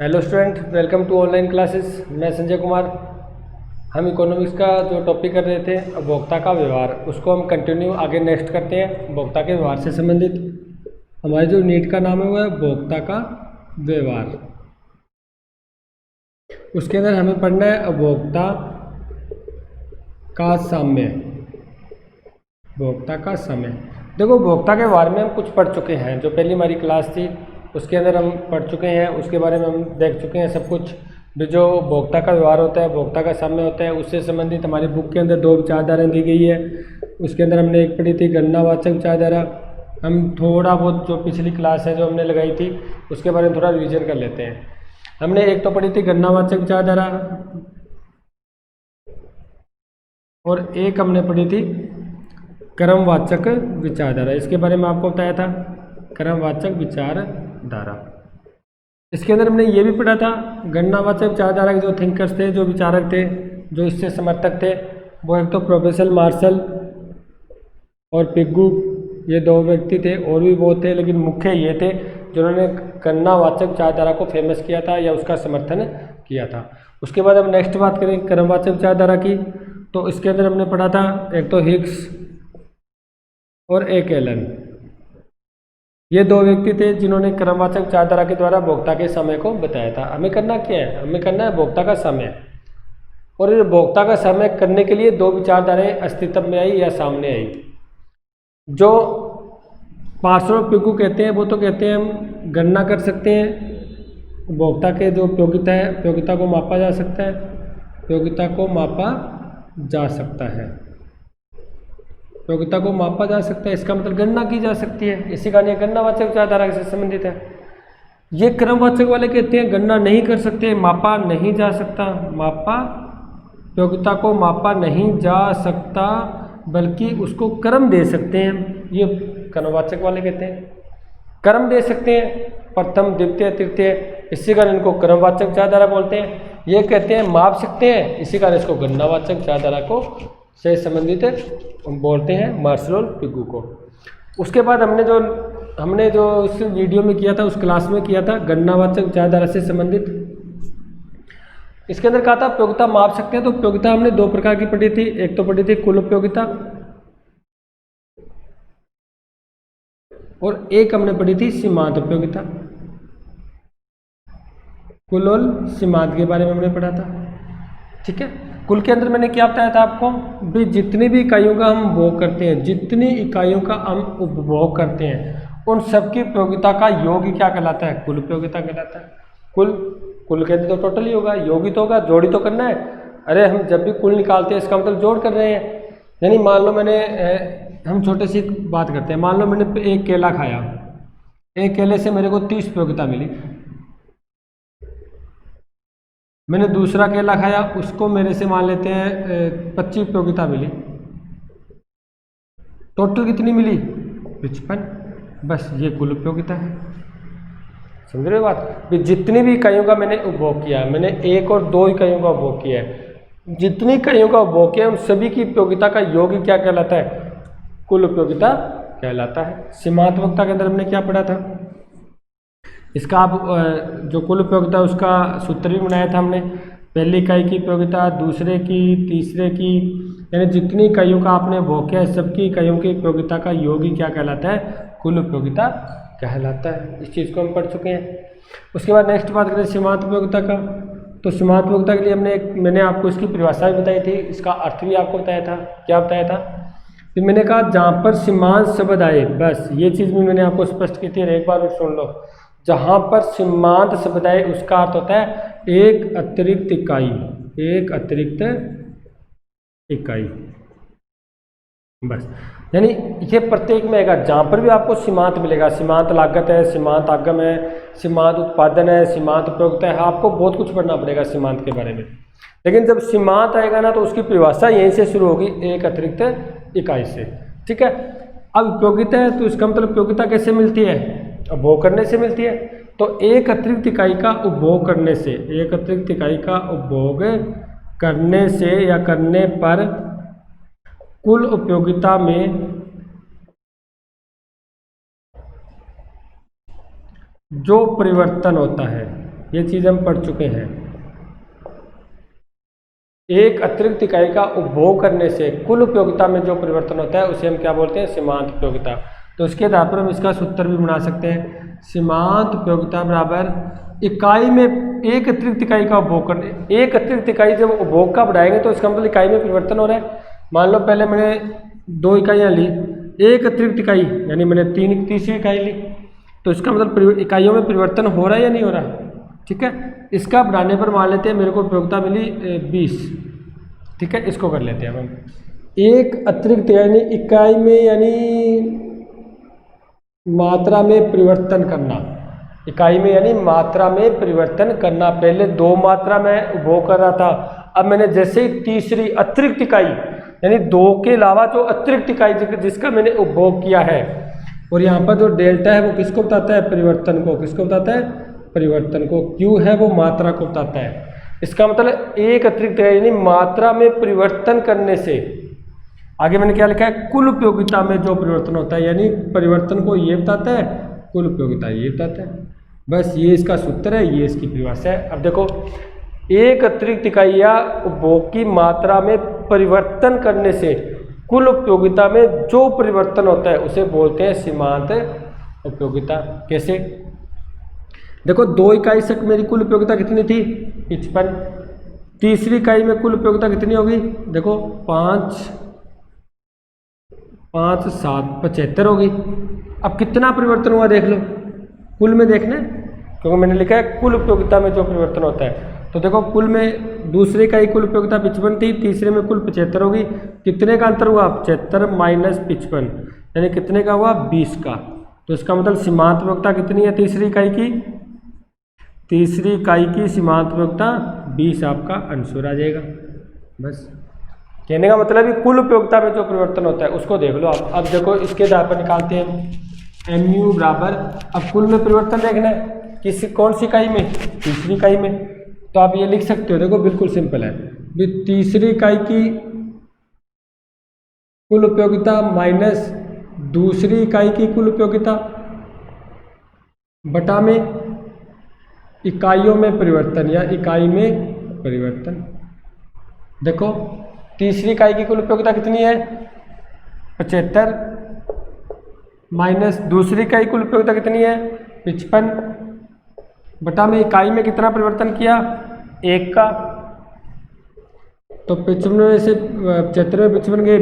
Hello student, welcome to online classes. मैं संजय कुमार। हम economics का जो टॉपिक कर रहे थे उपभोक्ता का व्यवहार, उसको हम कंटिन्यू आगे नेक्स्ट करते हैं। उपभोक्ता के व्यवहार से संबंधित हमारी जो नीट का नाम है वो है उपभोक्ता का व्यवहार। उसके अंदर हमें पढ़ना है उपभोक्ता का साम्य। उपभोक्ता का समय, देखो उपभोक्ता के बारे में हम कुछ पढ़ चुके हैं। जो पहली हमारी क्लास थी उसके अंदर हम पढ़ चुके हैं, उसके बारे में हम देख चुके हैं सब कुछ। जो उपभोक्ता का व्यवहार होता है, उपभोक्ता का साम्य होता है, उससे संबंधित हमारी बुक के अंदर दो विचारधाराएं दी गई है। उसके अंदर हमने एक पढ़ी थी गणनावाचक विचारधारा। हम थोड़ा बहुत जो पिछली क्लास है जो हमने लगाई थी उसके बारे में थोड़ा रिविजन कर लेते हैं। हमने एक तो पढ़ी थी गणनावाचक विचारधारा और एक हमने पढ़ी थी क्रमवाचक विचारधारा। इसके बारे में आपको बताया था क्रमवाचक विचारधारा। इसके अंदर हमने ये भी पढ़ा था गणनावाचक विचारधारा के जो थिंकर्स थे, जो विचारक थे, जो इससे समर्थक थे, वो एक तो प्रोफेसर मार्शल और पिग्गू, ये दो व्यक्ति थे। और भी बहुत थे लेकिन मुख्य ये थे जिन्होंने गणनावाचक विचारधारा को फेमस किया था या उसका समर्थन किया था। उसके बाद हम नेक्स्ट बात करें क्रमवाचक विचारधारा की। तो इसके अंदर हमने पढ़ा था एक तो हिग्स और एक एलन। ये दो व्यक्ति थे जिन्होंने क्रमवाचक विचारधारा के द्वारा उपभोक्ता के समय को बताया था। हमें करना क्या है, हमें करना है उपभोक्ता का समय। और ये उपभोक्ता का समय करने के लिए दो विचारधाराएं अस्तित्व में आई या सामने आई। जो पार्सल और पिग्गू कहते हैं वो तो कहते हैं हम गणना कर सकते हैं, उपभोक्ता के जो उपयोगिता है, उपयोगिता को मापा जा सकता है, उपयोगिता को मापा जा सकता है, उपयोगिता को मापा जा सकता है, इसका मतलब गणना की जा सकती है। इसी कारण यह गणनावाचक विचारधारा से संबंधित है। ये क्रमवाचक वाले कहते हैं गणना नहीं कर सकते, मापा नहीं जा सकता, मापा उपयोगिता को मापा नहीं जा सकता बल्कि उसको क्रम दे सकते हैं। ये क्रमवाचक वाले कहते हैं क्रम दे सकते हैं, प्रथम द्वितीय तृतीय, इसी कारण इनको क्रमवाचक विचारधारा बोलते हैं। ये कहते हैं माप सकते हैं, इसी कारण इसको गणनावाचक विचारधारा को से संबंधित बोलते हैं, मार्शल और पिग्गू को। उसके बाद हमने जो इस वीडियो में किया था, उस क्लास में किया था गणनावाचक विचारधारा से संबंधित। इसके अंदर कहा था उपयोगिता माप सकते हैं। तो उपयोगिता हमने दो प्रकार की पढ़ी थी। एक तो पढ़ी थी कुल उपयोगिता और एक हमने पढ़ी थी सीमांत उपयोगिता। कुल और सीमांत के बारे में हमने पढ़ा था, ठीक है। कुल के अंदर मैंने क्या बताया था आपको भी, जितनी भी इकाइयों का हम उपभोग करते हैं, जितनी इकाइयों का हम उपभोग करते हैं, उन सबकी उपयोगिता का योग क्या कहलाता है, कुल उपयोगिता कहलाता है। कुल के अंदर तो टोटल ही होगा, योग ही तो होगा, जोड़ी तो करना है। अरे हम जब भी कुल निकालते हैं इसका मतलब जोड़ कर रहे हैं। यानी मान लो हम छोटे सी बात करते हैं, मान लो मैंने एक केला खाया, एक केले से मेरे को 30 उपयोगिता मिली। मैंने दूसरा केला खाया, उसको मेरे से मान लेते हैं 25 उपयोगिता मिली। टोटल कितनी मिली, 55। बस ये कुल उपयोगिता है। समझ रहे हो बात भी, जितनी भी इकाइयों का मैंने उपभोग किया, मैंने 1 और 2 इकाइयों का उपभोग किया है, जितनी इकाइयों का उपभोग किया उन सभी की उपयोगिता का योग क्या कहलाता है, कुल उपयोगिता कहलाता है। सीमांत उपयोगिता के अंदर हमने क्या पढ़ा था, इसका आप जो कुल उपयोगिता उसका सूत्र भी बनाया था हमने। पहली इकाई की उपयोगिता, दूसरे की, तीसरे की, यानी जितनी इकाइयों का आपने उपभोग किया है सबकी इकाइयों की उपयोगिता का योग ही क्या कहलाता है, कुल उपयोगिता कहलाता है। इस चीज़ को हम पढ़ चुके हैं। उसके बाद नेक्स्ट बात करें सीमांत उपयोगिता का। तो सीमांत उपयोगिता के लिए मैंने आपको इसकी परिभाषा भी बताई थी, इसका अर्थ भी आपको बताया था। क्या बताया था, तो मैंने कहा जहाँ पर सीमांत शब्द आए, बस ये चीज़ भी मैंने आपको स्पष्ट की थी, एक बार सुन लो। जहाँ पर सीमांत शब्द आए उसका अर्थ होता है एक अतिरिक्त इकाई, एक अतिरिक्त इकाई, बस। यानी ये प्रत्येक में आएगा। जहाँ पर भी आपको सीमांत मिलेगा, सीमांत लागत है, सीमांत आगम है, सीमांत उत्पादन है, सीमांत उपयोगिता है, आपको बहुत कुछ पढ़ना पड़ेगा सीमांत के बारे में। लेकिन जब सीमांत आएगा ना तो उसकी परिभाषा यहीं से शुरू होगी, एक अतिरिक्त इकाई से, ठीक है। अब उपयोगिता है तो इसका मतलब उपयोगिता कैसे मिलती है, उपभोग करने से मिलती है। तो एक अतिरिक्त इकाई का उपभोग करने से, एक अतिरिक्त इकाई का उपभोग करने से या करने पर कुल उपयोगिता में जो परिवर्तन होता है ये चीज़ हम पढ़ चुके हैं। एक अतिरिक्त इकाई का उपभोग करने से कुल उपयोगिता में जो परिवर्तन होता है उसे हम क्या बोलते हैं, सीमांत उपयोगिता। तो इसके आधार पर हम इसका सूत्र भी बना सकते हैं, सीमांत उपयोगिता बराबर इकाई में एक अतिरिक्त इकाई का उपभोग करने। एक अतिरिक्त इकाई जब उपभोग का बढ़ाएंगे तो इसका मतलब इकाई में परिवर्तन हो रहा है। मान लो पहले मैंने 2 इकाइयाँ ली, एक अतिरिक्त इकाई यानी मैंने तीसरी इकाई ली, तो इसका मतलब इकाइयों में परिवर्तन हो रहा है या नहीं हो रहा। ठीक है, इसका बढ़ाने पर मान लेते हैं मेरे को उपयोगिता मिली 20। ठीक है, इसको कर लेते हैं हम। एक अतिरिक्त यानी इकाई में यानी मात्रा में परिवर्तन करना, इकाई में यानी मात्रा में परिवर्तन करना। पहले 2 मात्रा में उपभोग कर रहा था, अब मैंने जैसे ही तीसरी अतिरिक्त इकाई यानी 2 के अलावा जो अतिरिक्त इकाई जिसका मैंने उपभोग किया है, और यहाँ पर जो डेल्टा है वो किसको बताता है, परिवर्तन को। किसको बताता है, परिवर्तन को। क्यू है वो मात्रा को बताता है। इसका मतलब एक अतिरिक्त इकाई यानी मात्रा में परिवर्तन करने से, आगे मैंने क्या लिखा है, कुल उपयोगिता में जो परिवर्तन होता है, यानी परिवर्तन को ये बताता है, कुल उपयोगिता ये बताता है। बस ये इसका सूत्र है, ये इसकी परिभाषा है। अब देखो, एक अतिरिक्त इकाई या उपभोग की मात्रा में परिवर्तन करने से कुल उपयोगिता में जो परिवर्तन होता है उसे बोलते हैं सीमांत उपयोगिता। कैसे, देखो 2 इकाई से मेरी कुल उपयोगिता कितनी थी, 55। तीसरी इकाई में कुल उपयोगिता कितनी होगी, देखो 5 7 75 होगी। अब कितना परिवर्तन हुआ देख लो, कुल में देखना है, क्योंकि मैंने लिखा है कुल उपयोगिता में जो परिवर्तन होता है। तो देखो कुल में दूसरे इकाई कुल उपयोगिता 55 थी, तीसरे में कुल 75 होगी। कितने का अंतर हुआ, 75 माइनस 55 यानी कितने का हुआ, 20 का। तो इसका मतलब सीमांत उपयोगिता कितनी है तीसरी इकाई की, तीसरी इकाई की सीमांत उपयोगिता 20 आपका आंसर आ जाएगा। बस कहने का मतलब है कुल उपयोगिता में जो परिवर्तन होता है उसको देख लो आप। अब देखो इसके आधार पर निकालते हैं MU बराबर, अब कुल में परिवर्तन देखना है किसी कौन सी इकाई में, तीसरी इकाई में। तो आप ये लिख सकते हो, देखो बिल्कुल सिंपल है, तीसरी इकाई की कुल उपयोगिता माइनस दूसरी इकाई की कुल उपयोगिता बटा में इकाइयों में परिवर्तन या इकाई में परिवर्तन। देखो तीसरी इकाई की कुल उपयोगिता कितनी है, 75 माइनस दूसरी इकाई कुल उपयोगिता कितनी है, 55 बटा में इकाई में कितना परिवर्तन किया, 1 का। तो 55 में से 75 में 55 गए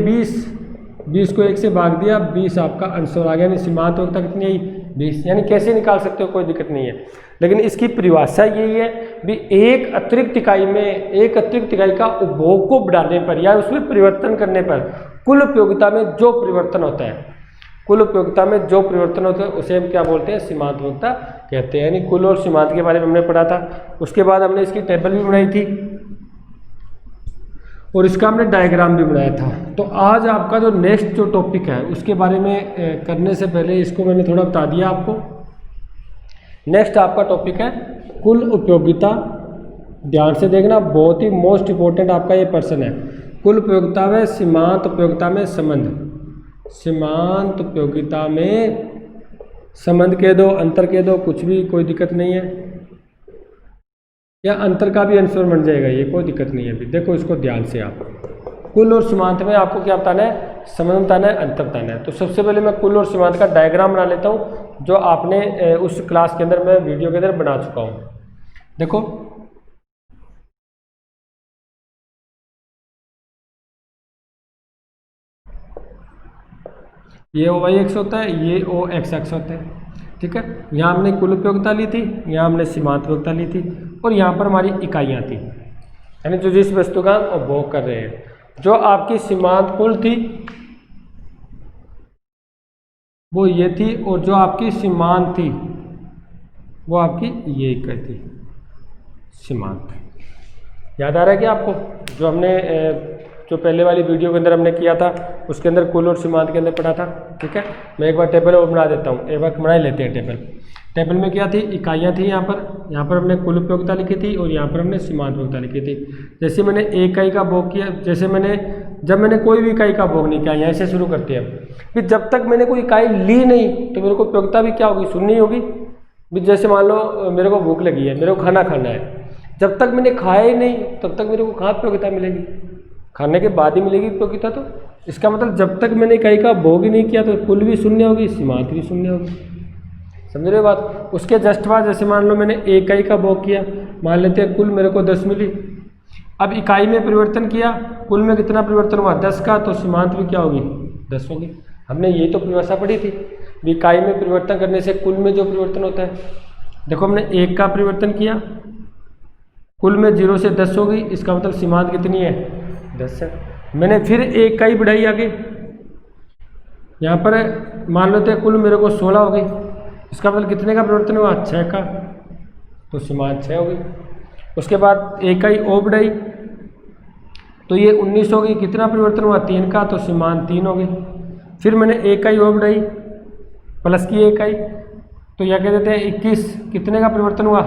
20 को 1 से भाग दिया, 20 आपका आंसर आ गया। यानी सीमांत उपयोगिता कितनी आई, 20। यानी कैसे निकाल सकते हो, कोई दिक्कत नहीं है, लेकिन इसकी परिभाषा यही है भी एक अतिरिक्त इकाई में एक अतिरिक्त इकाई का उपभोग को बढ़ाने पर या उसमें परिवर्तन करने पर कुल उपयोगिता में जो परिवर्तन होता है, कुल उपयोगिता में जो परिवर्तन होता है उसे हम क्या बोलते हैं, सीमांत उपयोगिता कहते हैं। यानी कुल और सीमांत के बारे में हमने पढ़ा था। उसके बाद हमने इसकी टेबल भी बनाई थी और इसका हमने डायग्राम भी बनाया था। तो आज आपका जो नेक्स्ट जो टॉपिक है उसके बारे में करने से पहले इसको मैंने थोड़ा बता दिया आपको। नेक्स्ट आपका टॉपिक है कुल उपयोगिता। ध्यान से देखना, बहुत ही मोस्ट इम्पोर्टेंट आपका ये पर्सन है। कुल उपयोगिता में सीमांत उपयोगिता में संबंध, सीमांत उपयोगिता में संबंध कह दो, अंतर कह दो, कुछ भी कोई दिक्कत नहीं है, या अंतर का भी आंसर बन जाएगा, ये कोई दिक्कत नहीं है। अभी देखो इसको ध्यान से, आप कुल और सीमांत में आपको क्या बताना है, संबंध बताना है, अंतर बताना है। तो सबसे पहले मैं कुल और सीमांत का डायग्राम बना लेता हूँ जो आपने उस क्लास के अंदर मैं वीडियो के अंदर बना चुका हूँ। देखो ये OY होता है, ये OX होता है। ठीक है, यहाँ हमने कुल उपयोगिता ली थी, यहाँ हमने सीमांत उपयोगिता ली थी, और यहाँ पर हमारी इकाइयाँ थी, यानी जो जिस वस्तु का हम उपभोग कर रहे हैं। जो आपकी सीमांत कुल थी वो ये थी, और जो आपकी सीमांत थी वो आपकी ये इकाई थी सीमांत। याद आ रहा है कि आपको जो हमने जो पहले वाली वीडियो के अंदर हमने किया था उसके अंदर कुल और सीमांत के अंदर पढ़ा था। ठीक है, मैं एक बार टेबल और बना देता हूँ, एक बार बना ही लेते हैं टेबल। टेबल में क्या थी, इकाइयाँ थी, यहाँ पर हमने कुल उपयोगिता लिखी थी और यहाँ पर हमने सीमांत उपयोगिता लिखी थी। जैसे मैंने एक इकाई का भोग किया, जैसे जब मैंने कोई भी इकाई का भोग नहीं किया, यहाँ से शुरू करते हैं। फिर जब तक मैंने कोई इकाई ली नहीं तो मेरे को उपयोगिता भी क्या होगी, शून्य होगी। भी जैसे मान लो मेरे को भूख लगी है, मेरे को खाना खाना है, जब तक मैंने खाया ही नहीं तब तक मेरे को कहाँ उपयोगिता मिलेगी, खाने के बाद ही मिलेगी उपयोगिता। तो इसका मतलब जब तक मैंने इकाई का भोग ही नहीं किया तो कुल भी शून्य होगी, सीमांत भी शून्य होगी। समझ रहे हो बात। उसके जस्ट बाद जैसे मान लो मैंने एक इकाई का भोग किया, मान लेते हैं कुल मेरे को 10 मिली। अब इकाई में परिवर्तन किया, कुल में कितना परिवर्तन हुआ 10 का, तो सीमांत भी क्या होगी 10 होगी। हमने ये तो परिभाषा पढ़ी थी, इकाई में परिवर्तन करने से कुल में जो परिवर्तन होता है। देखो हमने 1 का परिवर्तन किया, कुल में 0 से 10 हो गई, इसका मतलब सीमांत कितनी है 10 है। मैंने फिर 1 इकाई बढ़ाई आगे, यहाँ पर मान लेते हैं कुल मेरे को 16 हो गई, इसका मतलब कितने का परिवर्तन हुआ 6 का, तो सीमांत 6 हो गई। उसके बाद 1 इकाई और बढ़ाई तो ये 19 हो गई, कितना परिवर्तन हुआ 3 का, तो सीमांत 3 हो गई। फिर मैंने 1 इकाई और बढ़ाई प्लस की 1 इकाई, तो यह कह देते हैं 21, कितने का परिवर्तन हुआ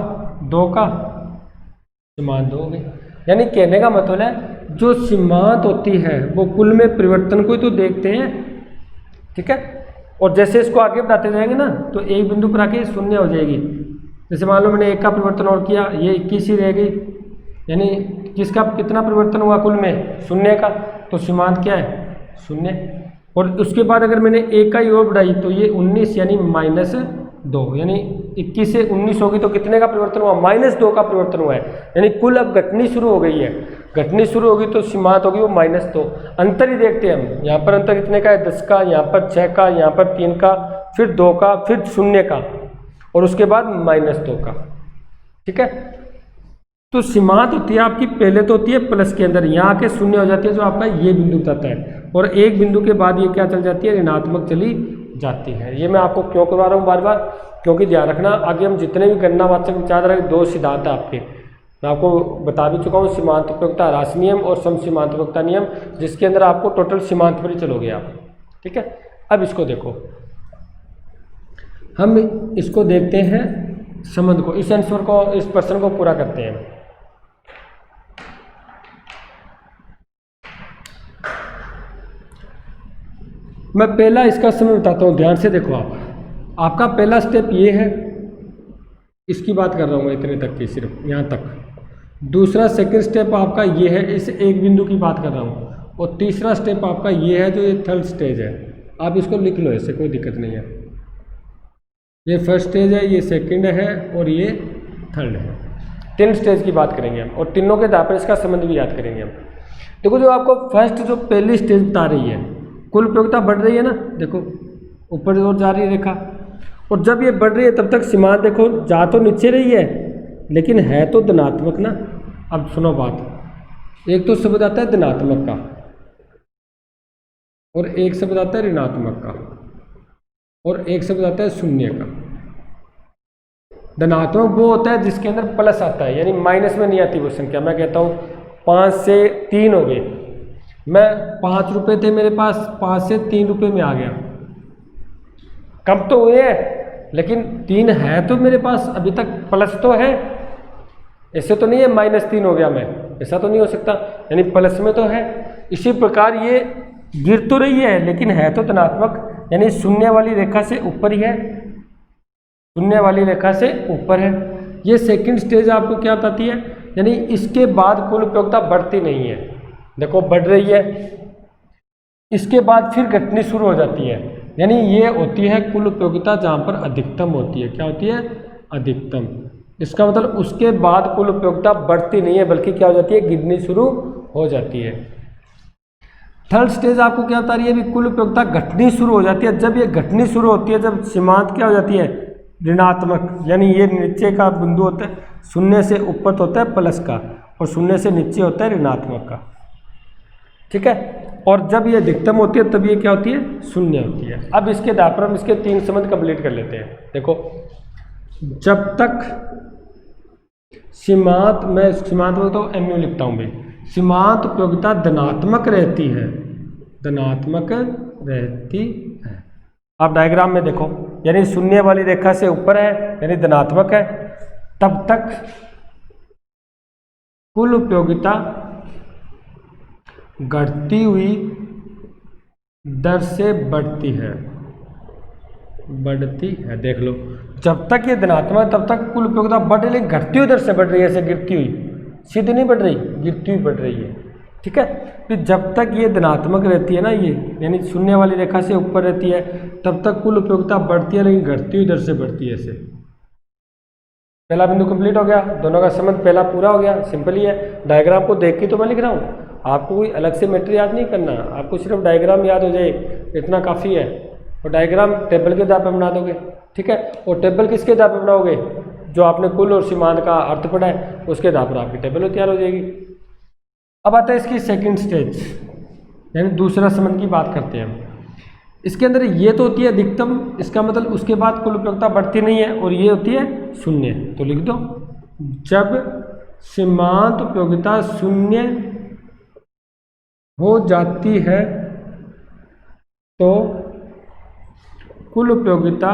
2 का, सीमांत 2 हो गई। यानी कहने का मतलब है जो सीमांत होती है वो कुल में परिवर्तन को ही तो देखते हैं, ठीक है। और जैसे इसको आगे बढ़ाते जाएंगे ना तो एक बिंदु पर आके शून्य हो जाएगी। जैसे मान लो मैंने 1 का परिवर्तन और किया, ये 21 ही रह गई, यानी किसका कितना परिवर्तन हुआ कुल में 0 का, तो सीमांत क्या है 0। और उसके बाद अगर मैंने 1 का ही और बढ़ाई तो ये 19 यानी -2, यानी 21 से 19 होगी तो कितने का परिवर्तन हुआ -2 का परिवर्तन हुआ है। यानी कुल अब घटनी शुरू हो गई है, घटनी शुरू होगी तो सीमांत होगी वो -2। अंतर ही देखते हैं हम, यहाँ पर अंतर कितने का है 10 का, यहाँ पर 6 का, यहाँ पर 3 का, फिर 2 का, फिर 0 का, और उसके बाद -2 का, ठीक है। तो सीमांत होती है आपकी पहले तो होती है प्लस के अंदर, यहाँ आके 0 हो जाती है जो आपका ये बिंदु बताता है, और एक बिंदु के बाद ये क्या चल जाती है ऋणात्मक चली जाती है। ये मैं आपको क्यों करवा रहा हूँ बार बार, क्योंकि ध्यान रखना आगे हम जितने भी गणनावाचक विचारधारा के 2 सिद्धांत है आपके, मैं आपको बता भी चुका हूँ, सीमांत उपयोगिता ह्रास नियम और सम सीमांत उपयोगिता नियम, जिसके अंदर आपको टोटल सीमांत पर ही चलोगे आप, ठीक है। अब इसको देखो, हम इसको देखते हैं संबंध को, इस आंसर को, इस प्रश्न को पूरा करते हैं। मैं पहला इसका समय बताता हूँ, ध्यान से देखो आप। आपका पहला स्टेप ये है, इसकी बात कर रहा हूँ मैं इतने तक की, सिर्फ यहाँ तक। दूसरा सेकंड स्टेप आपका ये है, इस एक बिंदु की बात कर रहा हूँ। और तीसरा स्टेप आपका ये है जो ये थर्ड स्टेज है, आप इसको लिख लो, ऐसे कोई दिक्कत नहीं है। ये फर्स्ट स्टेज है, ये सेकंड है और ये थर्ड है। 3 स्टेज की बात करेंगे हम, और तीनों के आधार पर इसका संबंध भी याद करेंगे हम। देखो जो आपको फर्स्ट जो पहली स्टेज बता रही है, कुल उपयोगिता बढ़ रही है ना, देखो ऊपर की ओर जा रही है रेखा, और जब ये बढ़ रही है तब तक सीमांत देखो जा तो नीचे रही है लेकिन है तो धनात्मक ना। अब सुनो बात, एक तो शब्द आता है धनात्मक का और एक शब्द आता है ऋणात्मक का और एक शब्द आता है शून्य का। धनात्मक वो होता है जिसके अंदर प्लस आता है, यानी माइनस में नहीं आती वो संख्या। मैं कहता हूँ 5 से 3 हो गए, मैं 5 रुपये थे मेरे पास, 5 से 3 रुपये में आ गया, कम तो हुए हैं लेकिन 3 है तो मेरे पास अभी तक, प्लस तो है, ऐसे तो नहीं है -3 हो गया मैं, ऐसा तो नहीं हो सकता, यानी प्लस में तो है। इसी प्रकार ये गिर तो रही है लेकिन है तो धनात्मक, यानी शून्य वाली रेखा से ऊपर ही है, शून्य वाली रेखा से ऊपर है। ये सेकंड स्टेज आपको क्या बताती है, यानी इसके बाद कुल उपयोगिता बढ़ती नहीं है, देखो बढ़ रही है, इसके बाद फिर घटनी शुरू हो जाती है, यानी ये होती है कुल उपयोगिता जहाँ पर अधिकतम होती है। क्या होती है अधिकतम, इसका मतलब उसके बाद कुल उपयोगिता बढ़ती नहीं है बल्कि क्या हो जाती है गिरनी शुरू हो जाती है। थर्ड स्टेज आपको क्या बता रही है, भी कुल उपयोगिता घटनी शुरू हो जाती है। जब ये घटनी शुरू होती है, जब सीमांत क्या हो जाती है ऋणात्मक, यानी ये नीचे का बिंदु होता है, 0 से ऊपर तो होता है प्लस का और 0 से नीचे होता है ऋणात्मक का, ठीक है। और जब ये अधिकतम होती है तब ये क्या होती है शून्य होती है। अब इसके आधार पर हम इसके 3 संबंध कंप्लीट कर लेते हैं। देखो जब तक सीमांत, मैं सीमांत में तो MU लिखता हूँ भाई, सीमांत उपयोगिता धनात्मक रहती है, धनात्मक रहती है। आप डायग्राम में देखो, यानी शून्य वाली रेखा से ऊपर है यानी धनात्मक है, तब तक कुल उपयोगिता घटती हुई दर से बढ़ती है, बढ़ती है। देख लो, जब तक ये धनात्मक है तब तक कुल उपयोगिता बढ़ रही, लेकिन घटती हुई दर से बढ़ रही है, ऐसे गिरती हुई, सीधी नहीं बढ़ रही, गिरती हुई बढ़ रही है। ठीक है, फिर जब तक ये धनात्मक रहती है ना, ये यानी शून्य वाली रेखा से ऊपर रहती है, तब तक कुल उपयोगिता बढ़ती है, लेकिन घटती हुई दर से बढ़ती है ऐसे। पहला बिंदु कंप्लीट हो गया, दोनों का संबंध पहला पूरा हो गया। सिंपल ही है, डायग्राम को देख के तो मैं लिख रहा हूँ, आपको कोई अलग से मैटर याद नहीं करना, आपको सिर्फ डायग्राम याद हो जाए इतना काफ़ी है। और डायग्राम टेबल के आधार पर बना दोगे, ठीक है। और टेबल किसके आधार पर बनाओगे, जो आपने कुल और सीमांत का अर्थ पढ़ा है उसके आधार पर आपकी टेबल तैयार हो जाएगी। अब आता है इसकी सेकंड स्टेज, यानी दूसरा संबंध की बात करते हैं हम। इसके अंदर ये तो होती है अधिकतम, इसका मतलब उसके बाद कुल उपयोगिता बढ़ती नहीं है, और ये होती है शून्य। तो लिख दो, जब सीमांत उपयोगिता शून्य हो जाती है तो कुल उपयोगिता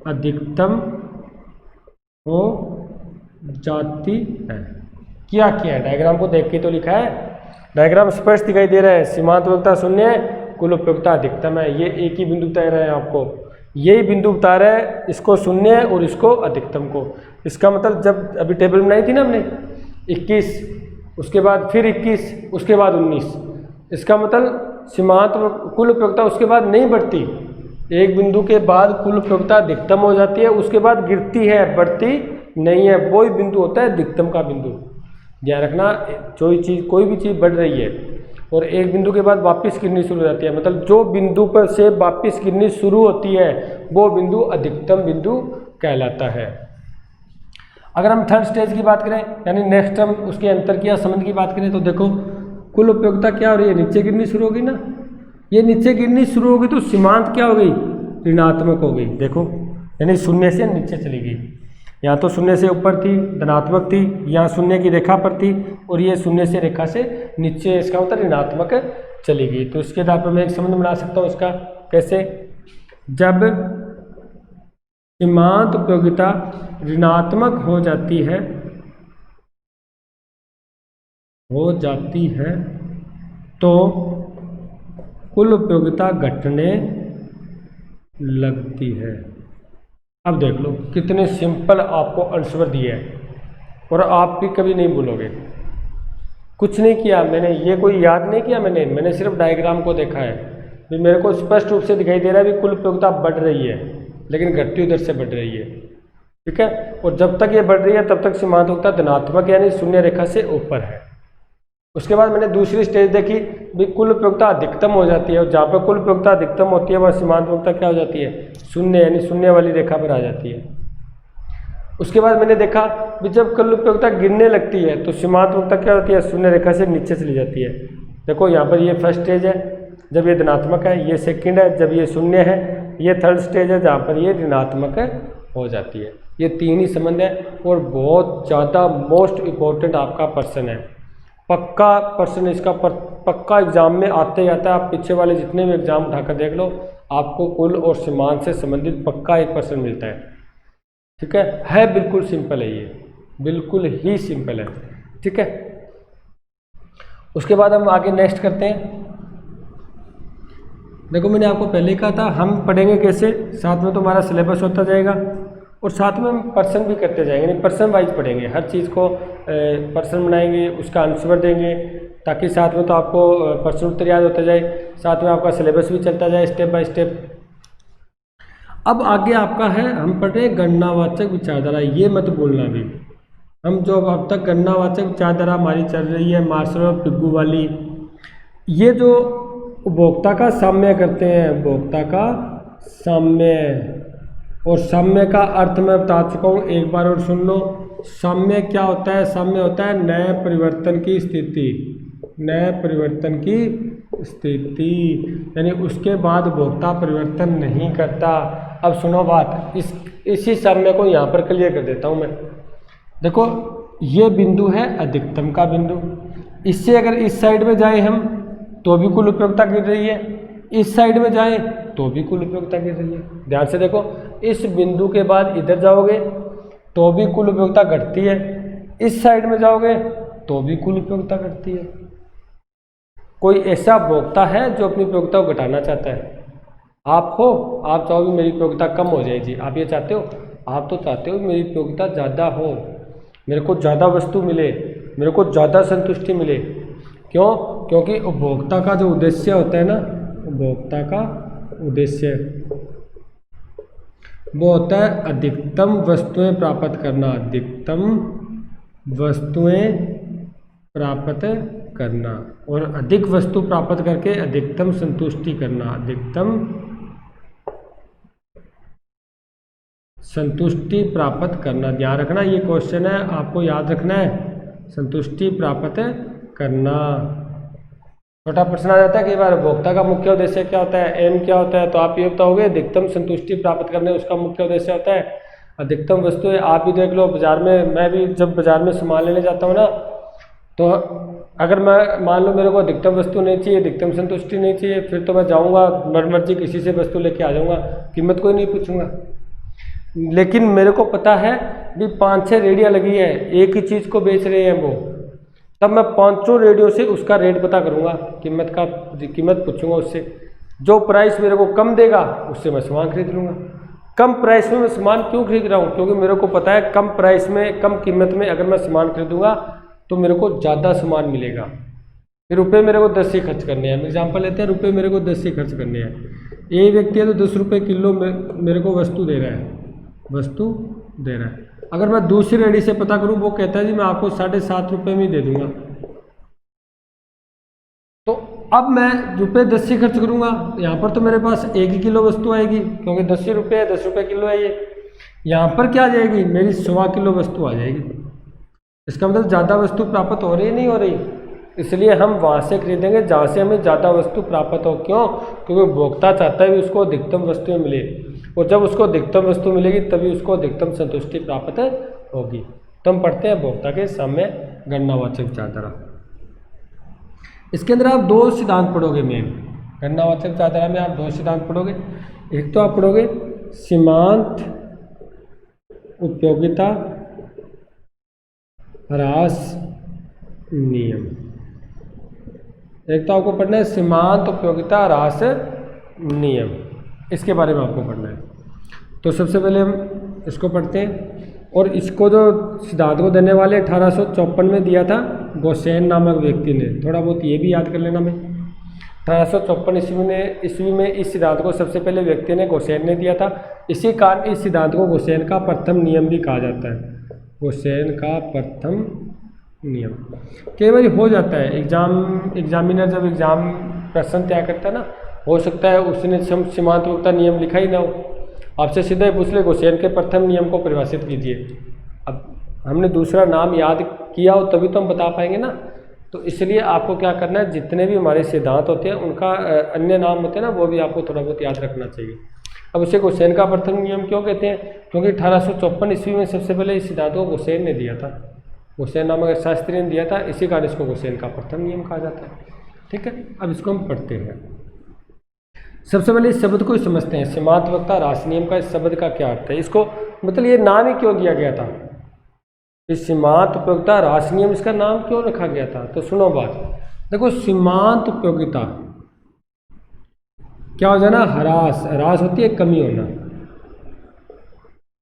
अधिकतम हो जाती है। क्या है, डायग्राम को देख के तो लिखा है, डायग्राम स्पष्ट दिखाई दे रहा है। सीमांत उपयोगिता शून्य है, कुल उपयोगिता अधिकतम है, ये एक ही बिंदु बता रहे हैं आपको, यही बिंदु बता रहा है इसको शून्य और इसको अधिकतम को। इसका मतलब जब अभी टेबल बनाई थी ना हमने 21, उसके बाद फिर 21, उसके बाद 19, इसका मतलब सीमांत कुल उपयोगिता उसके बाद नहीं बढ़ती, एक बिंदु के बाद कुल उपयोगिता अधिकतम हो जाती है, उसके बाद गिरती है, बढ़ती नहीं है। वही बिंदु होता है अधिकतम का बिंदु। ध्यान रखना, कोई भी चीज़ बढ़ रही है और एक बिंदु के बाद वापस गिरनी शुरू हो जाती है, मतलब जो बिंदु पर से वापस गिरनी शुरू होती है वो बिंदु अधिकतम बिंदु कहलाता है। अगर हम थर्ड स्टेज की बात करें, यानी नेक्स्ट हम उसके अंतर की या संबंध की बात करें, तो देखो कुल उपयोगिता क्या हो रही है, नीचे गिरनी शुरू होगी ना, ये नीचे गिरनी शुरू होगी तो सीमांत क्या हो गई, ऋणात्मक हो गई। देखो, यानी शून्य से नीचे चली गई, यहाँ तो शून्य से ऊपर थी, धनात्मक थी, यहाँ शून्य की रेखा पर थी, और ये शून्य से रेखा से नीचे, इसका मतलब ऋणात्मक चली गई। तो इसके आधार पर मैं एक संबंध बना सकता हूँ इसका, कैसे, जब सीमांत उपयोगिता ऋणात्मक हो जाती है तो कुल उपयोगिता घटने लगती है। अब देख लो कितने सिंपल आपको आंसर दिए हैं, और आप भी कभी नहीं भूलोगे। कुछ नहीं किया मैंने, ये कोई याद नहीं किया मैंने सिर्फ डायग्राम को देखा है। भी मेरे को स्पष्ट रूप से दिखाई दे रहा है भी कुल उपयोगिता बढ़ रही है, लेकिन घटती हुई दर से बढ़ रही है, ठीक है। और जब तक ये बढ़ रही है तब तक सीमांत उपयोगिता धनात्मक यानी शून्य रेखा से ऊपर है। उसके बाद मैंने दूसरी स्टेज देखी भी कुल उपयोगिता अधिकतम हो जाती है, और जहाँ पर कुल उपयोगिता अधिकतम होती है वह सीमांत उपयोगिता क्या हो जाती है, शून्य, यानी शून्य वाली रेखा पर आ जाती है। उसके बाद मैंने देखा भी जब कुल उपयोगिता गिरने लगती है तो सीमांत उपयोगिता क्या होती है, शून्य रेखा से नीचे चली जाती है। देखो यहाँ पर ये फर्स्ट स्टेज है जब ये धनात्मक है, ये सेकंड है जब ये शून्य है, ये थर्ड स्टेज है जहाँ पर ये ऋणात्मक हो जाती है। ये तीन ही संबंध है, और बहुत ज़्यादा मोस्ट इम्पोर्टेंट आपका पर्सन है, पक्का पर्सन इसका पक्का एग्जाम में आते ही आता है। आप पीछे वाले जितने भी एग्जाम उठाकर देख लो, आपको कुल और सीमांत से संबंधित पक्का एक पर्सन मिलता है, ठीक है बिल्कुल सिंपल है, ये बिल्कुल ही सिंपल है, ठीक है। उसके बाद हम आगे नेक्स्ट करते हैं। देखो मैंने आपको पहले ही कहा था हम पढ़ेंगे कैसे, साथ में तो हमारा सिलेबस होता जाएगा और साथ में हम पर्सन भी करते जाएंगे, यानी पर्सन वाइज पढ़ेंगे, हर चीज़ को पर्सन बनाएंगे, उसका आंसर देंगे, ताकि साथ में तो आपको पर्सन उत्तर याद होता जाए, साथ में आपका सिलेबस भी चलता जाए स्टेप बाय स्टेप। अब आगे आपका है, हम पढ़ रहे हैं गणनावाचक विचारधारा, ये मत भूलना भी। हम जो अब तक गणनावाचक विचारधारा हमारी चल रही है मार्शल और पिग्गू वाली, ये जो उपभोक्ता का साम्य करते हैं, उपभोक्ता का साम्य, और साम्य का अर्थ मैं बता चुका हूँ, एक बार और सुन लो। साम्य क्या होता है, साम्य होता है नए परिवर्तन की स्थिति, नए परिवर्तन की स्थिति, यानी उसके बाद उपभोक्ता परिवर्तन नहीं करता। अब सुनो बात, इसी साम्य को यहाँ पर क्लियर कर देता हूँ मैं। देखो ये बिंदु है अधिकतम का बिंदु, इससे अगर इस साइड में जाए हम तो भी कुल उपयोगिता गिर रही है, इस साइड में जाए तो भी कुल उपयोगिता गिर रही है। ध्यान से देखो, इस बिंदु के बाद इधर जाओगे तो भी कुल उपयोगिता घटती है, इस साइड में जाओगे तो भी कुल उपयोगिता घटती है। कोई ऐसा उपभोक्ता है जो अपनी उपयोगिता को घटाना चाहता है? आप हो, आप चाहो भी मेरी उपयोगिता कम हो जाए जी, आप ये चाहते हो? आप तो चाहते हो मेरी उपयोगिता ज़्यादा हो, मेरे को ज़्यादा वस्तु मिले, मेरे को ज़्यादा संतुष्टि मिले। क्यों? क्योंकि उपभोक्ता का जो उद्देश्य होता है ना, उपभोक्ता का उद्देश्य वो होता है अधिकतम वस्तुएं प्राप्त करना, अधिकतम वस्तुएं प्राप्त करना, और अधिक वस्तु प्राप्त करके अधिकतम संतुष्टि करना, अधिकतम संतुष्टि प्राप्त करना। ध्यान रखना, ये क्वेश्चन है, आपको याद रखना है, संतुष्टि प्राप्त करना। छोटा प्रश्न आ जाता है कई बार, उपभोक्ता का मुख्य उद्देश्य क्या होता है, एम क्या होता है, तो आप ये बताओगे अधिकतम संतुष्टि प्राप्त करने उसका मुख्य उद्देश्य होता है अधिकतम वस्तुएं। आप भी देख लो बाजार में, मैं भी जब बाजार में सामान लेने जाता हूँ ना, तो अगर मैं मान लो मेरे को अधिकतम वस्तु नहीं चाहिए, अधिकतम संतुष्टि नहीं चाहिए, फिर तो मैं जाऊँगा मर्जी किसी से वस्तु लेके आ जाऊँगा, कीमत कोई नहीं पूछूंगा। लेकिन मेरे को पता है भी 5-6 रेडियाँ लगी है, एक ही चीज़ को बेच रहे हैं वो, तब मैं 5 रेडियो से उसका रेट पता करूंगा, कीमत पूछूंगा उससे, जो प्राइस मेरे को कम देगा उससे मैं सामान खरीद लूँगा। कम प्राइस में मैं सामान क्यों खरीद रहा हूँ? क्योंकि मेरे को पता है कम प्राइस में, कम कीमत में अगर मैं सामान खरीदूंगा तो मेरे को ज़्यादा सामान मिलेगा। फिर रुपये मेरे को 10 ही खर्च करने हैं, एग्जाम्पल लेते हैं, रुपये मेरे को 10 ही खर्च करने हैं। एक व्यक्ति है तो 10 रुपये किलो मेरे को वस्तु दे रहा है, अगर मैं दूसरी रेडी से पता करूं, वो कहता है जी मैं आपको 7.5 रुपये में ही दे दूंगा, तो अब मैं रुपये 10 ही खर्च करूंगा। यहाँ पर तो मेरे पास 1 ही किलो वस्तु आएगी, क्योंकि 10 रुपये है, 10 रुपये किलो है ये। यहाँ पर क्या आ जाएगी, मेरी 1.25 किलो वस्तु आ जाएगी। इसका मतलब ज़्यादा वस्तु प्राप्त हो रही नहीं हो रही, इसलिए हम वहाँ से खरीदेंगे जहाँ से हमें ज़्यादा वस्तु प्राप्त हो। क्यों? क्योंकि उपभोक्ता चाहता है कि उसको अधिकतम वस्तुएं मिले, और जब उसको अधिकतम वस्तु मिलेगी तभी उसको अधिकतम संतुष्टि प्राप्त होगी। तो हम पढ़ते हैं उपभोक्ता के साम्य गणनावाचक विचारधारा। इसके अंदर आप 2 सिद्धांत पढ़ोगे मेन, गणनावाचक विचारधारा में आप 2 सिद्धांत पढ़ोगे। एक तो आप पढ़ोगे सीमांत उपयोगिता ह्रास नियम, एक तो आपको पढ़ना है सीमांत उपयोगिता ह्रास नियम, इसके बारे में आपको पढ़ना है। तो सबसे पहले हम इसको पढ़ते हैं, और इसको जो सिद्धांत को देने वाले 1854 में दिया था गोसेन नामक व्यक्ति ने, थोड़ा बहुत ये भी याद कर लेना। मैं 1854 ईस्वी में इस सिद्धांत को सबसे पहले व्यक्ति ने गोसेन ने दिया था। इसी कारण इस सिद्धांत को गोसेन का प्रथम नियम भी कहा जाता है, गोसेन का प्रथम नियम। कई बार हो जाता है एग्जामिनर जब एग्जाम प्रश्न तैयार करता है ना, हो सकता है उसने सीमांत उपयोगिता नियम लिखा ही ना हो, आपसे सीधा ही पूछ ले गोसेन के प्रथम नियम को परिभाषित कीजिए। अब हमने दूसरा नाम याद किया हो तभी तो हम बता पाएंगे ना, तो इसलिए आपको क्या करना है, जितने भी हमारे सिद्धांत होते हैं उनका अन्य नाम होते हैं ना, वो भी आपको थोड़ा बहुत याद रखना चाहिए। अब उसे गोसेन का प्रथम नियम क्यों कहते हैं? क्योंकि 1854 ईस्वी में सबसे पहले इस सिद्धांत को गोसेन ने दिया था, गोसेन नामक शास्त्री ने दिया था, इसी कारण इसको गोसेन का प्रथम नियम कहा जाता है। ठीक है, अब इसको हम पढ़ते हैं। सबसे पहले इस शब्द को ही समझते हैं, सीमांत उपयोगिता ह्रास नियम का इस शब्द का क्या अर्थ है, इसको मतलब ये नाम ही क्यों दिया गया था, इस सीमांत उपयोगिता ह्रास नियम इसका नाम क्यों रखा गया था? तो सुनो बात, देखो सीमांत उपयोगिता क्या हो जाना, ह्रास होती है कमी होना,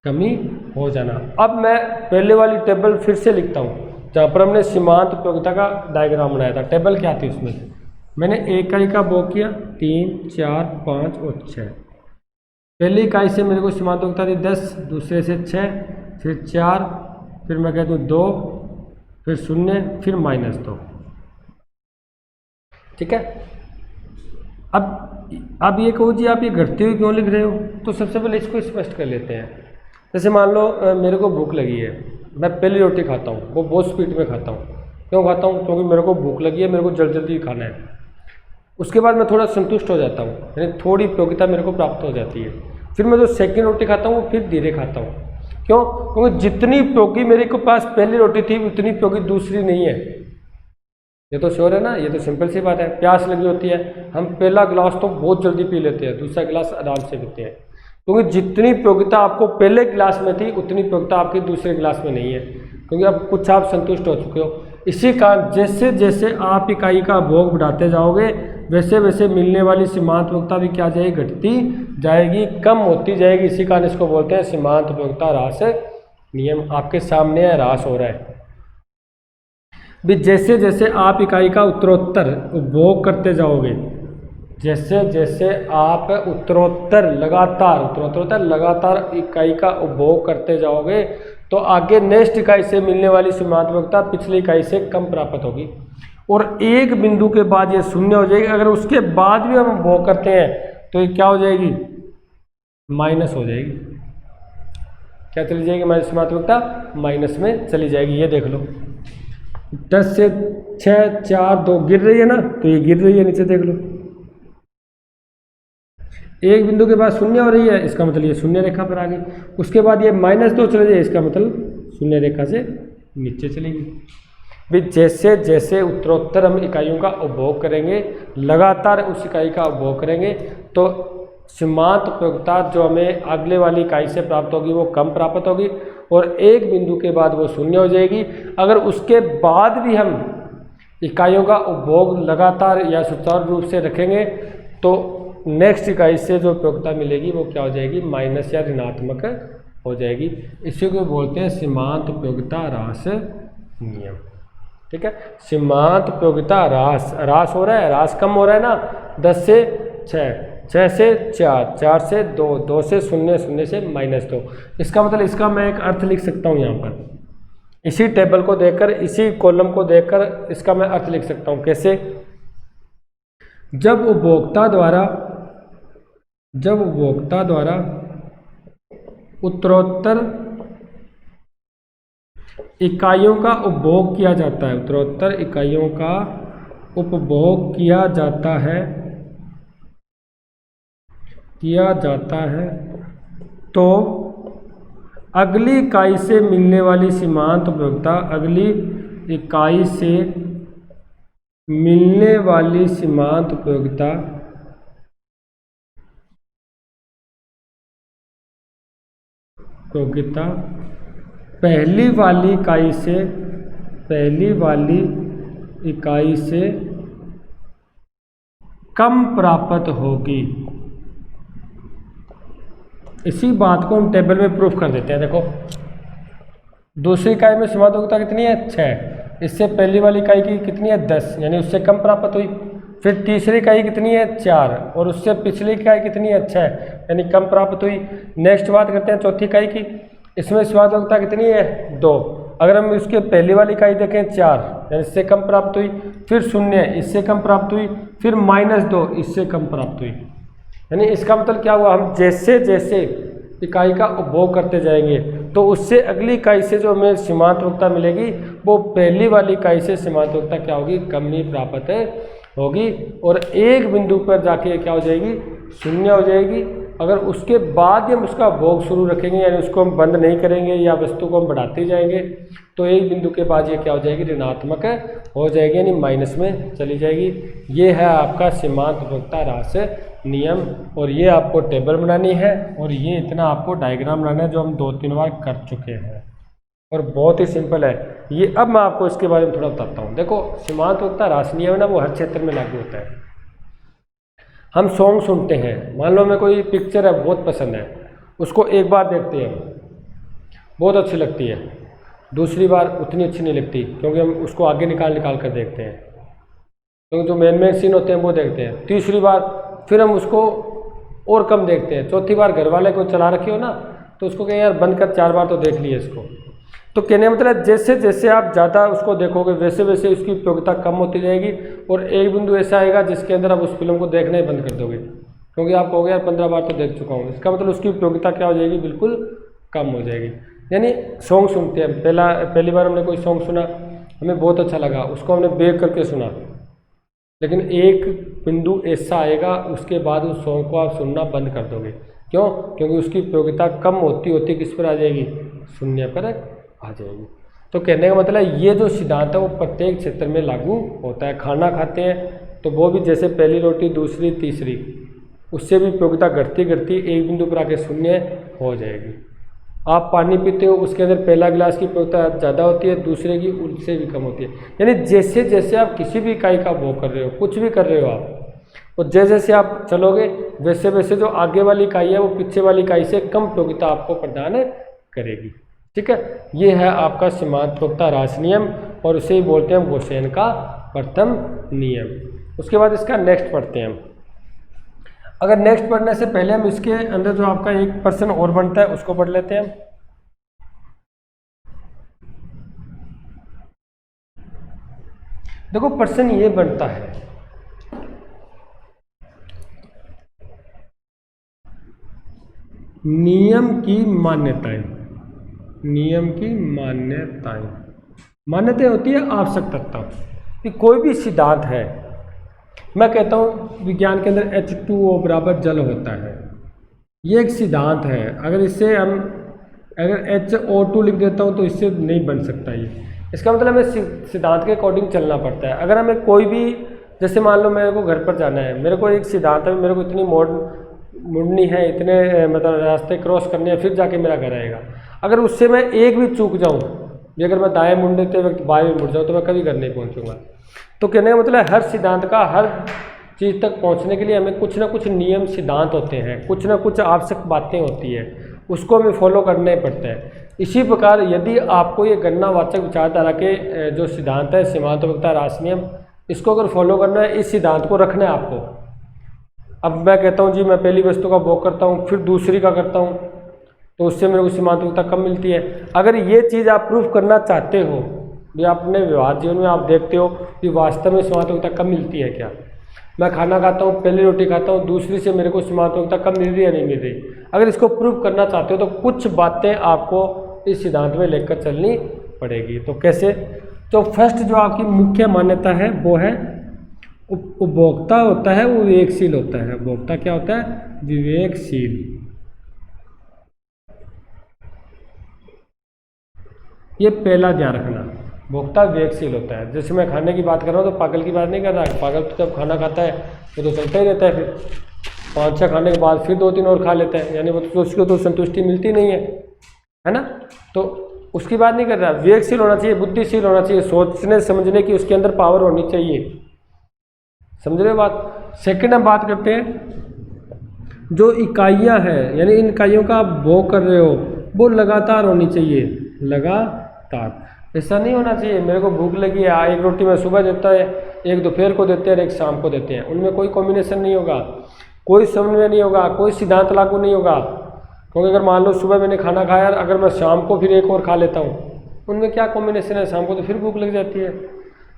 कमी हो जाना। अब मैं पहले वाली टेबल फिर से लिखता हूँ, जहाँ पर हमने सीमांत उपयोगिता का डायग्राम बनाया था। टेबल क्या थी उसमें, मैंने एक इकाई का बो किया, 3, 4, 5 और 6। पहली इकाई से मेरे को सीमांत उपयोगिता थी 10, दूसरे से 6, फिर 4, फिर मैं कह दूँ 2, फिर 0, फिर -2। ठीक है, अब ये कहो जी आप ये घटती हुई क्यों लिख रहे हो, तो सबसे पहले इसको स्पष्ट कर लेते हैं। जैसे मान लो मेरे को भूख लगी है, मैं पहली रोटी खाता हूँ, वो बहुत स्पीड में खाता हूँ। क्यों खाता हूँ? क्योंकि मेरे को भूख लगी है, मेरे को जल्दी जल्दी खाना है। उसके बाद मैं थोड़ा संतुष्ट हो जाता हूँ, यानी थोड़ी उपयोगिता मेरे को प्राप्त हो जाती है। फिर मैं जो सेकंड रोटी खाता हूँ फिर धीरे खाता हूँ। क्यों? क्योंकि जितनी उपयोगी मेरे को पास पहली रोटी थी उतनी उपयोगी दूसरी नहीं है। ये तो श्योर है ना, ये तो सिंपल सी बात है। प्यास लगी होती है, हम पहला गिलास तो बहुत जल्दी पी लेते हैं, दूसरा गिलास आराम से पीते हैं, क्योंकि जितनी उपयोगिता आपको पहले गिलास में थी उतनी उपयोगिता आपके दूसरे गिलास में नहीं है, क्योंकि अब कुछ आप संतुष्ट हो चुके हो। इसी कारण जैसे जैसे आप इकाई का भोग बढ़ाते जाओगे वैसे वैसे मिलने वाली सीमांत उपयोगिता भी क्या जाएगी, घटती जाएगी, कम होती जाएगी। इसी कारण इसको बोलते हैं सीमांत उपयोगिता ह्रास नियम। आपके सामने है, ह्रास हो रहा है भी जैसे जैसे आप इकाई का उत्तरोत्तर उपभोग करते जाओगे, जैसे जैसे आप उत्तरोत्तर लगातार इकाई का उपभोग करते जाओगे तो आगे नेक्स्ट इकाई से मिलने वाली सीमांत उपयोगिता पिछली इकाई से कम प्राप्त होगी और एक बिंदु के बाद ये शून्य हो जाएगी। अगर उसके बाद भी हम उपभोग करते हैं तो ये क्या हो जाएगी, माइनस हो जाएगी। क्या चली जाएगी, हमारी सीमांत उपयोगिता माइनस में चली जाएगी। ये देख लो 10 से 6 4 2 गिर रही है ना, तो ये गिर रही है, नीचे देख लो। एक बिंदु के बाद शून्य हो रही है, इसका मतलब ये शून्य रेखा पर आ गई। उसके बाद ये -2 चले जाए, इसका मतलब शून्य रेखा से नीचे चलेगी। भी जैसे जैसे उत्तरोत्तर हम इकाइयों का उपभोग करेंगे, लगातार उस इकाई का उपभोग करेंगे तो सीमांत उपयोगिता जो हमें अगले वाली इकाई से प्राप्त होगी वो कम प्राप्त होगी और एक बिंदु के बाद वो शून्य हो जाएगी। अगर उसके बाद भी हम इकाइयों का उपभोग लगातार या सुचारू रूप से रखेंगे तो नेक्स्ट इकाई से जो उपयोगिता मिलेगी वो क्या हो जाएगी, माइनस या ऋणात्मक हो जाएगी। इसी को बोलते हैं सीमांत उपयोगिता ह्रास नियम। ठीक है, सीमांत उपयोगिता ह्रास हो रहा है, ह्रास कम हो रहा है ना, 10 से 6, 6 से 4, 4 से 2, 2 से 0, 0 से -2। इसका मतलब इसका मैं एक अर्थ लिख सकता हूँ यहाँ पर, इसी टेबल को देखकर, इसी कॉलम को देखकर इसका मैं अर्थ लिख सकता हूँ। कैसे, जब उपभोक्ता द्वारा उत्तरोत्तर इकाइयों का उपभोग किया जाता है, उत्तरोत्तर इकाइयों का उपभोग किया जाता है तो अगली इकाई से मिलने वाली सीमांत उपयोगिता, अगली इकाई से मिलने वाली सीमांत उपयोगिता पहली वाली इकाई से कम प्राप्त होगी। इसी बात को हम टेबल में प्रूफ कर देते हैं। देखो, दूसरी इकाई में सीमांत उपयोगिता कितनी है, 6, इससे पहली वाली इकाई की कितनी है, 10, यानी उससे कम प्राप्त हुई। फिर तीसरी इकाई कितनी है, 4, और उससे पिछली इकाई कितनी है, 6, यानी कम प्राप्त हुई। नेक्स्ट बात करते हैं चौथी इकाई की, इसमें सीमांत उपयोगिता कितनी है, 2। अगर हम इसके पहली वाली इकाई देखें 4, यानी इससे कम प्राप्त हुई, फिर 0, इससे कम प्राप्त हुई, फिर -2, इससे कम प्राप्त हुई। यानी इसका मतलब क्या हुआ, हम जैसे जैसे इकाई का उपभोग करते जाएंगे तो उससे अगली इकाई से जो हमें सीमांत उपयोगिता मिलेगी वो पहली वाली इकाई से सीमांत उपयोगिता क्या होगी, कम ही प्राप्त होगी और एक बिंदु पर जाके क्या हो जाएगी, 0 हो जाएगी। अगर उसके बाद हम उसका भोग शुरू रखेंगे, यानी उसको हम बंद नहीं करेंगे या वस्तु को हम बढ़ाते जाएंगे, तो एक बिंदु के बाद ये क्या हो जाएगी, ऋणात्मक हो जाएगी, यानी माइनस में चली जाएगी। ये है आपका सीमांत उपयोगिता ह्रास नियम, और ये आपको टेबल बनानी है और ये इतना आपको डायग्राम बनाना है, जो हम 2-3 बार कर चुके हैं और बहुत ही सिंपल है ये। अब मैं आपको इसके बारे में थोड़ा बताता हूँ। देखो, सीमांत उपयोगिता ह्रास नियम है ना, वो हर क्षेत्र में लागू होता है। हम सॉन्ग सुनते हैं, मान लो हमें कोई पिक्चर है बहुत पसंद है, उसको एक बार देखते हैं, बहुत अच्छी लगती है, दूसरी बार उतनी अच्छी नहीं लगती क्योंकि हम उसको आगे निकाल कर देखते हैं, क्योंकि जो मेन सीन होते हैं वो देखते हैं। तीसरी बार फिर हम उसको और कम देखते हैं। चौथी बार घर वाले को चला रखी हो ना, तो उसको कहें यार बंद कर, 4 बार तो देख लिए इसको। तो कहने का मतलब जैसे जैसे आप ज़्यादा उसको देखोगे वैसे वैसे उसकी उपयोगिता कम होती जाएगी और एक बिंदु ऐसा आएगा जिसके अंदर आप उस फिल्म को देखना ही बंद कर दोगे, क्योंकि आप कहोगे यार 15 बार तो देख चुका हूँ। इसका मतलब उसकी उपयोगिता क्या हो जाएगी, बिल्कुल कम हो जाएगी। यानी सॉन्ग सुनते हैं, पहली बार हमने कोई सॉन्ग सुना, हमें बहुत अच्छा लगा, उसको हमने बेक करके सुना, लेकिन एक बिंदु ऐसा आएगा उसके बाद उस सॉन्ग को आप सुनना बंद कर दोगे। क्यों? क्योंकि उसकी उपयोगिता कम होती होती किस पर आ जाएगी, 0 पर आ जाएगी। तो कहने का मतलब ये जो सिद्धांत है वो प्रत्येक क्षेत्र में लागू होता है। खाना खाते हैं तो वो भी जैसे पहली रोटी, दूसरी, तीसरी, उससे भी उपयोगिता घटती घटती एक बिंदु पर आके 0 हो जाएगी। आप पानी पीते हो, उसके अंदर पहला गिलास की उपयोगिता ज़्यादा होती है, दूसरे की उससे भी कम होती है। यानी जैसे जैसे आप किसी भी इकाई का उपभोग कर रहे हो, कुछ भी कर रहे हो आप, तो जैसे जैसे आप चलोगे वैसे वैसे जो आगे वाली इकाई है वो पीछे वाली इकाई से कम उपयोगिता आपको प्रदान करेगी। ठीक है, ये है आपका सीमांत उपयोगिता ह्रास नियम और उसे ही बोलते हैं हम गोसेन का प्रथम नियम। उसके बाद इसका नेक्स्ट पढ़ते हैं हम। अगर नेक्स्ट पढ़ने से पहले हम इसके अंदर जो आपका एक पर्सन और बनता है उसको पढ़ लेते हैं। देखो पर्सन ये बनता है, नियम की मान्यताएं, नियम की मान्यताएं, मान्यताएं होती है आवश्यक तत्व कि कोई भी सिद्धांत है। मैं कहता हूँ विज्ञान के अंदर H2O बराबर जल होता है, ये एक सिद्धांत है। अगर इससे हम अगर HO2 लिख देता हूँ तो इससे नहीं बन सकता ये। इसका मतलब हमें सिद्धांत के अकॉर्डिंग चलना पड़ता है। अगर हमें कोई भी, जैसे मान लो मेरे को घर पर जाना है, मेरे को एक सिद्धांत है, मेरे को इतनी मुड़नी है, इतने मतलब रास्ते क्रॉस करने हैं फिर जाके मेरा घर आएगा। अगर उससे मैं एक भी चूक जाऊँ, अगर मैं दाएँ मुड़ते वक्त बाएँ मुड़ जाऊँ तो मैं कभी घर नहीं पहुँचूंगा। तो कहने का मतलब हर सिद्धांत का, हर चीज़ तक पहुँचने के लिए हमें कुछ ना कुछ नियम सिद्धांत होते हैं, कुछ ना कुछ आवश्यक बातें होती है, उसको हमें फॉलो करने पड़ते हैं। इसी प्रकार यदि आपको ये गणनावाचक विचारधारा के जो सिद्धांत है, सीमांत उपयोगिता ह्रास नियम, इसको अगर फॉलो करना है, इस सिद्धांत को रखना है आपको। अब मैं कहता हूँ जी मैं पहली वस्तु का उपभोग करता हूँ फिर दूसरी का करता हूँ तो उससे मेरे को सीमांत उपयोगिता कम मिलती है। अगर ये चीज़ आप प्रूफ करना चाहते हो, ये अपने व्यवहार जीवन में आप देखते हो कि वास्तव में सीमांत उपयोगिता कम मिलती है क्या। मैं खाना खाता हूँ, पहली रोटी खाता हूँ, दूसरी से मेरे को सीमांत उपयोगिता कम मिल रही है नहीं मिल रही। अगर इसको प्रूफ करना चाहते हो तो कुछ बातें आपको इस सिद्धांत में लेकर चलनी पड़ेगी। तो कैसे? तो फर्स्ट जो आपकी मुख्य मान्यता है वो है उपभोक्ता होता है वो विवेकशील होता है। उपभोक्ता क्या होता है? विवेकशील। ये पहला ध्यान रखना, उपभोक्ता विवेकशील होता है। जैसे मैं खाने की बात कर रहा हूँ तो पागल की बात नहीं कर रहा। पागल तो जब खाना खाता है वो तो चलता ही रहता है, फिर 5-6 खाने के बाद फिर 2-3 और खा लेता है, यानी वो तो उसको तो संतुष्टि मिलती नहीं है ना। तो उसकी बात नहीं कर रहा। विवेकशील होना चाहिए, बुद्धिशील होना चाहिए, सोचने समझने की उसके अंदर पावर होनी चाहिए। समझ रहे हो बात? सेकंड हम बात करते हैं जो इकाइयां हैं, यानी इन इकाइयों का आप भोग कर रहे हो वो लगातार होनी चाहिए। लगातार ऐसा नहीं होना चाहिए मेरे को भूख लगी है, एक रोटी में सुबह देता है, एक दोपहर को देते हैं और एक शाम को देते हैं, उनमें कोई कॉम्बिनेशन नहीं होगा, कोई समन्वय नहीं होगा, कोई सिद्धांत लागू नहीं होगा। क्योंकि अगर मान लो सुबह मैंने खाना खाया और अगर मैं शाम को फिर एक और खा लेता हूँ, उनमें क्या कॉम्बिनेशन है? शाम को तो फिर भूख लग जाती है।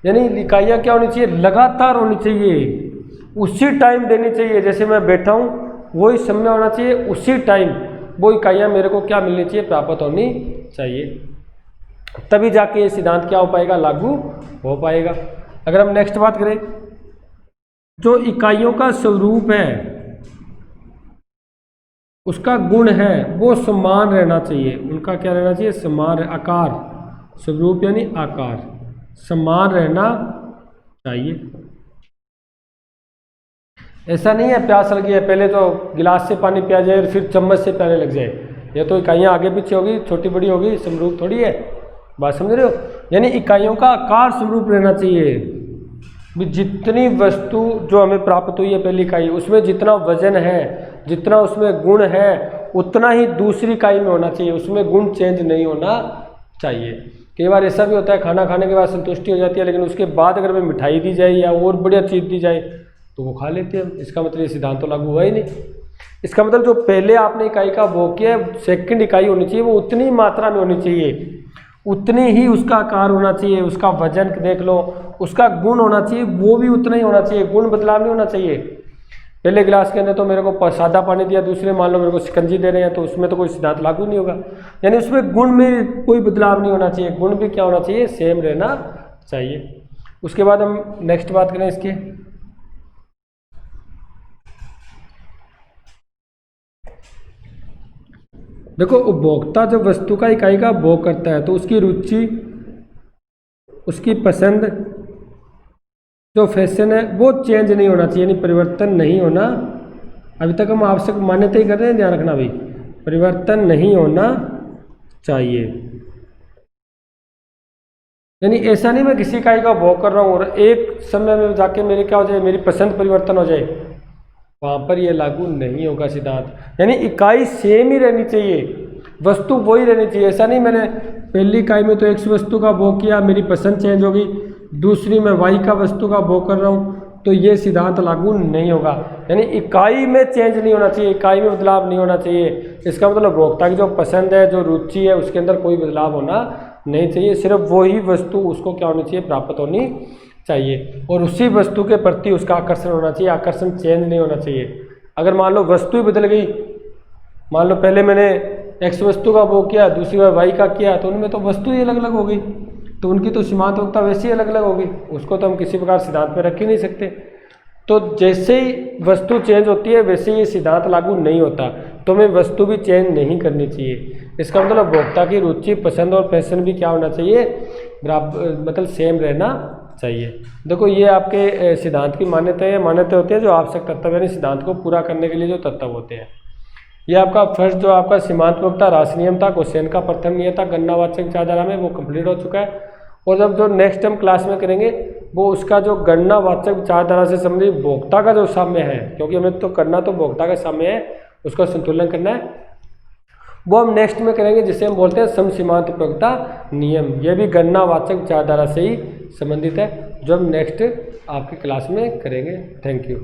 यानी इकाइयाँ क्या होनी चाहिए? लगातार होनी चाहिए, उसी टाइम देनी चाहिए। जैसे मैं बैठा हूँ वही समय होना चाहिए, उसी टाइम वो इकाइयाँ मेरे को क्या मिलनी चाहिए? प्राप्त होनी चाहिए। तभी जाके ये सिद्धांत क्या हो पाएगा? लागू हो पाएगा। अगर हम नेक्स्ट बात करें, जो इकाइयों का स्वरूप है, उसका गुण है वो समान रहना चाहिए। उनका क्या रहना चाहिए? समान आकार, स्वरूप यानी आकार समान रहना चाहिए। ऐसा नहीं है प्यास लगी है पहले तो गिलास से पानी पिया जाए और फिर चम्मच से पियाने लग जाए। ये तो इकाइयाँ आगे पीछे होगी, छोटी बड़ी होगी, समरूप थोड़ी है। बात समझ रहे हो? यानी इकाइयों का आकार स्वरूप रहना चाहिए। भी जितनी वस्तु जो हमें प्राप्त हुई है पहली इकाई, उसमें जितना वजन है, जितना उसमें गुण है, उतना ही दूसरी इकाई में होना चाहिए। उसमें गुण चेंज नहीं होना चाहिए। कई बार ऐसा भी होता है खाना खाने के बाद संतुष्टि हो जाती है, लेकिन उसके बाद अगर हमें मिठाई दी जाए या और बढ़िया चीज़ दी जाए तो वो खा लेते हैं। इसका मतलब ये सिद्धांत तो लागू हुआ ही नहीं। इसका मतलब जो पहले आपने इकाई का भोग किया है, सेकंड इकाई होनी चाहिए वो उतनी मात्रा में होनी चाहिए, उतनी ही उसका आकार होना चाहिए, उसका वजन देख लो, उसका गुण होना चाहिए वो भी उतना ही होना चाहिए, गुण बदलाव नहीं होना चाहिए। पहले गिलास के अंदर तो मेरे को सादा पानी दिया, दूसरे मान लो मेरे को शिकंजी दे रहे हैं, तो उसमें तो कोई सिद्धांत लागू नहीं होगा। यानी उसमें गुण में कोई बदलाव नहीं होना चाहिए, गुण भी क्या होना चाहिए? सेम रहना चाहिए। उसके बाद हम नेक्स्ट बात करें इसके, देखो उपभोक्ता जब वस्तु का इकाई का भोग करता है तो उसकी रुचि, उसकी पसंद, जो फैशन है वो चेंज नहीं होना चाहिए, यानी परिवर्तन नहीं होना। अभी तक हम आवश्यक मान्यता ही कर रहे हैं, ध्यान रखना भाई, परिवर्तन नहीं होना चाहिए। यानी ऐसा नहीं मैं किसी इकाई का उपभोग कर रहा हूँ और एक समय में जाके मेरे क्या हो जाए, मेरी पसंद परिवर्तन हो जाए, वहाँ पर ये लागू नहीं होगा सिद्धांत। यानी इकाई सेम ही रहनी चाहिए, वस्तु वही रहनी चाहिए। ऐसा नहीं मैंने पहली इकाई में तो एक्स वस्तु का उपभोग किया, मेरी पसंद चेंज होगी, दूसरी में वाई का वस्तु का उपभोग कर रहा हूँ, तो ये सिद्धांत लागू नहीं होगा। यानी इकाई में चेंज नहीं होना चाहिए, इकाई में बदलाव नहीं होना चाहिए। इसका मतलब उपभोक्ता की जो पसंद है, जो रुचि है, उसके अंदर कोई बदलाव होना नहीं चाहिए। सिर्फ वही वस्तु उसको क्या होनी चाहिए, प्राप्त होनी चाहिए, और उसी वस्तु के प्रति उसका आकर्षण होना चाहिए, आकर्षण चेंज नहीं होना चाहिए। अगर मान लो वस्तु ही बदल गई, मान लो पहले मैंने एक्स वस्तु का उपभोग किया, दूसरी बार वाई का किया, तो उनमें तो वस्तु ही अलग अलग हो गई, तो उनकी तो सीमांत वक्ता वैसे ही अलग अलग होगी, उसको तो हम किसी प्रकार सिद्धांत में रख ही नहीं सकते। तो जैसे ही वस्तु चेंज होती है वैसे ही सिद्धांत लागू नहीं होता, तो हमें वस्तु भी चेंज नहीं करनी चाहिए। इसका मतलब उपभोक्ता की रुचि, पसंद और फैशन भी क्या होना चाहिए, बराबर, मतलब सेम रहना चाहिए। देखो ये आपके सिद्धांत की मान्यताएं होती है जो आवश्यक तत्व यानी सिद्धांत को पूरा करने के लिए जो तत्व होते हैं। ये आपका फर्स्ट जो आपका सीमांत वक्ता, राशि नियम था, क्वेश्चन का प्रथम नियम था गणनावाचक विचारधारा में, वो कंप्लीट हो चुका है। और जब जो नेक्स्ट हम क्लास में करेंगे वो उसका जो गणनावाचक विचारधारा से संबंधित भोक्ता का जो साम्य है, क्योंकि हमें तो करना तो भोक्ता का साम्य है, उसका संतुलन करना है, वो हम नेक्स्ट में करेंगे, जिसे हम बोलते हैं समसीमांत उपयोगिता नियम। यह भी गणनावाचक विचारधारा से ही संबंधित है, जो हम नेक्स्ट आपकी क्लास में करेंगे। Thank you.